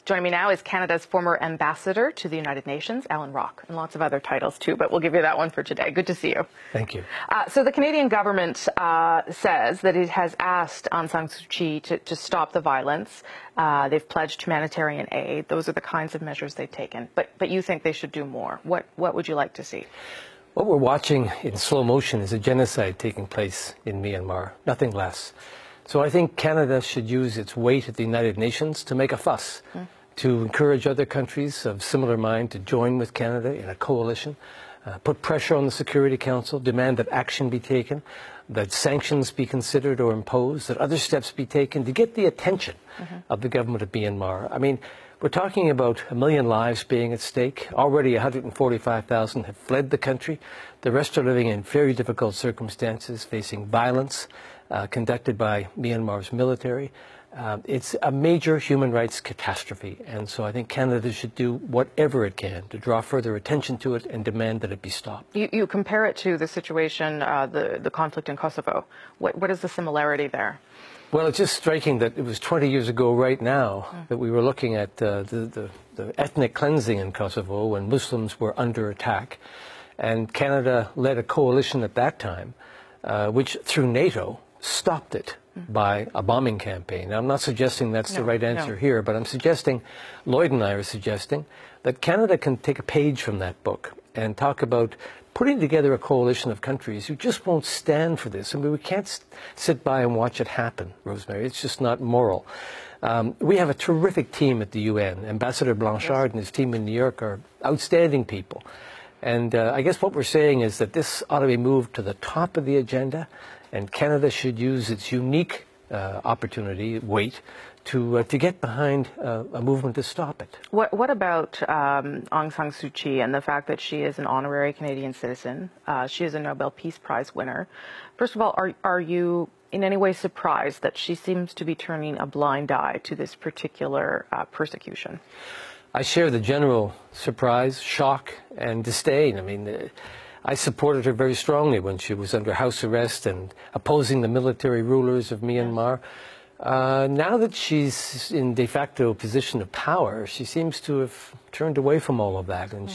Joining me now is Canada's former ambassador to the United Nations, Alan Rock, and lots of other titles too, but we'll give you that one for today. Good to see you. Thank you. So the Canadian government says that it has asked Aung San Suu Kyi to stop the violence. They've pledged humanitarian aid. Those are the kinds of measures they've taken. But you think they should do more. What would you like to see? What we're watching in slow motion is a genocide taking place in Myanmar, nothing less. So I think Canada should use its weight at the United Nations to make a fuss, to encourage other countries of similar mind to join with Canada in a coalition, put pressure on the Security Council, demand that action be taken, that sanctions be considered or imposed, that other steps be taken to get the attention of the government of Myanmar. I mean, we're talking about 1 million lives being at stake. Already 145,000 have fled the country. The rest are living in very difficult circumstances, facing violence conducted by Myanmar's military. It's a major human rights catastrophe, and so I think Canada should do whatever it can to draw further attention to it and demand that it be stopped. You compare it to the situation, the conflict in Kosovo. What is the similarity there? Well, it's just striking that it was 20 years ago right now that we were looking at the ethnic cleansing in Kosovo when Muslims were under attack. And Canada led a coalition at that time, which through NATO stopped it by a bombing campaign. Now, I'm not suggesting that's the right answer here, but I'm suggesting, Lloyd and I are suggesting, that Canada can take a page from that book and talk about putting together a coalition of countries who just won't stand for this. I mean, we can't sit by and watch it happen, Rosemary. It's just not moral. We have a terrific team at the UN. Ambassador Blanchard and his team in New York are outstanding people. And I guess what we're saying is that this ought to be moved to the top of the agenda, and Canada should use its unique opportunity, weight, to get behind a movement to stop it. What about Aung San Suu Kyi and the fact that she is an honorary Canadian citizen? She is a Nobel Peace Prize winner. First of all, are you in any way surprised that she seems to be turning a blind eye to this particular persecution? I share the general surprise, shock, and disdain. I mean, I supported her very strongly when she was under house arrest and opposing the military rulers of Myanmar. Now that she's in de facto position of power, she seems to have turned away from all of that, and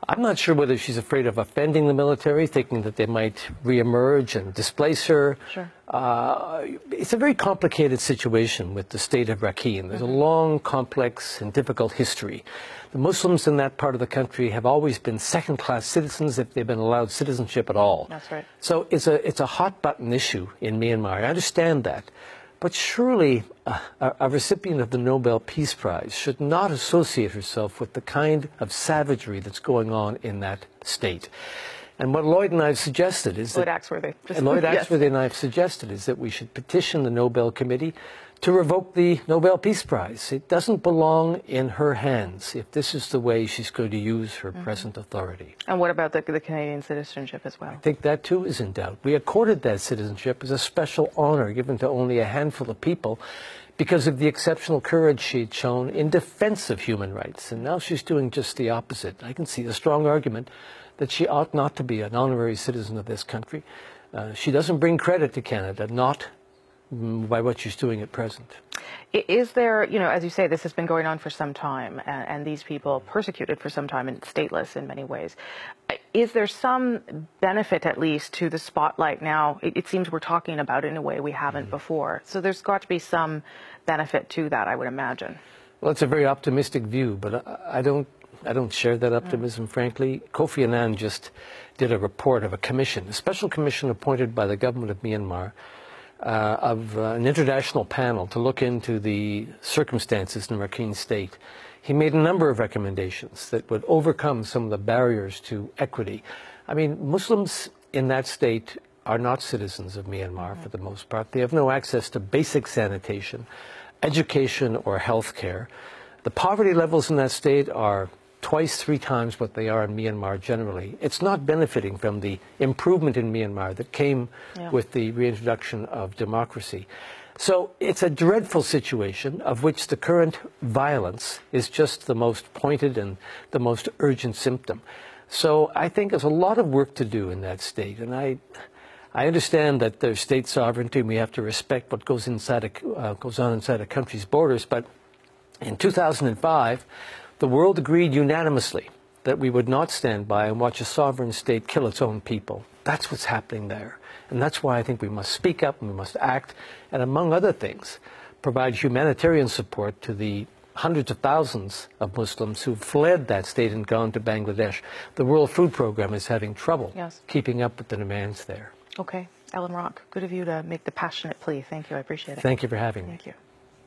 I'm not sure whether she's afraid of offending the military, thinking that they might reemerge and displace her. Sure. It's a very complicated situation with the state of Rakhine. There's a long, complex, and difficult history. The Muslims in that part of the country have always been second-class citizens if they've been allowed citizenship at all. That's right. So it's a hot-button issue in Myanmar. I understand that. But surely a recipient of the Nobel Peace Prize should not associate herself with the kind of savagery that's going on in that state. And what Lloyd and I have suggested is Lloyd Axworthy. Lloyd Axworthy and I have suggested is that we should petition the Nobel Committee to revoke the Nobel Peace Prize. It doesn't belong in her hands if this is the way she's going to use her present authority. And what about the Canadian citizenship as well? I think that too is in doubt. We accorded that citizenship as a special honor given to only a handful of people because of the exceptional courage she'd shown in defense of human rights. And now she's doing just the opposite. I can see a strong argument that she ought not to be an honorary citizen of this country. She doesn't bring credit to Canada, not by what she's doing at present. Is there, as you say, this has been going on for some time, and these people persecuted for some time and stateless in many ways. Is there some benefit, at least, to the spotlight now? It seems we're talking about it in a way we haven't before. So there's got to be some benefit to that, I would imagine. Well, it's a very optimistic view, but I don't share that optimism, frankly. Kofi Annan just did a report of a commission, a special commission appointed by the government of Myanmar, of an international panel to look into the circumstances in Rakhine State. He made a number of recommendations that would overcome some of the barriers to equity. I mean, Muslims in that state are not citizens of Myanmar for the most part. They have no access to basic sanitation, education, or health care. The poverty levels in that state are twice, 3 times what they are in Myanmar generally. It's not benefiting from the improvement in Myanmar that came with the reintroduction of democracy. So it's a dreadful situation of which the current violence is just the most pointed and the most urgent symptom. So I think there's a lot of work to do in that state, and I understand that there's state sovereignty and we have to respect what goes on inside a country's borders, but In 2005, the world agreed unanimously that we would not stand by and watch a sovereign state kill its own people. That's what's happening there. And that's why I think we must speak up and we must act, and among other things, provide humanitarian support to the hundreds of thousands of Muslims who fled that state and gone to Bangladesh. The World Food Program is having trouble keeping up with the demands there. Okay. Alan Rock, good of you to make the passionate plea. Thank you. I appreciate it. Thank you for having me. Thank you.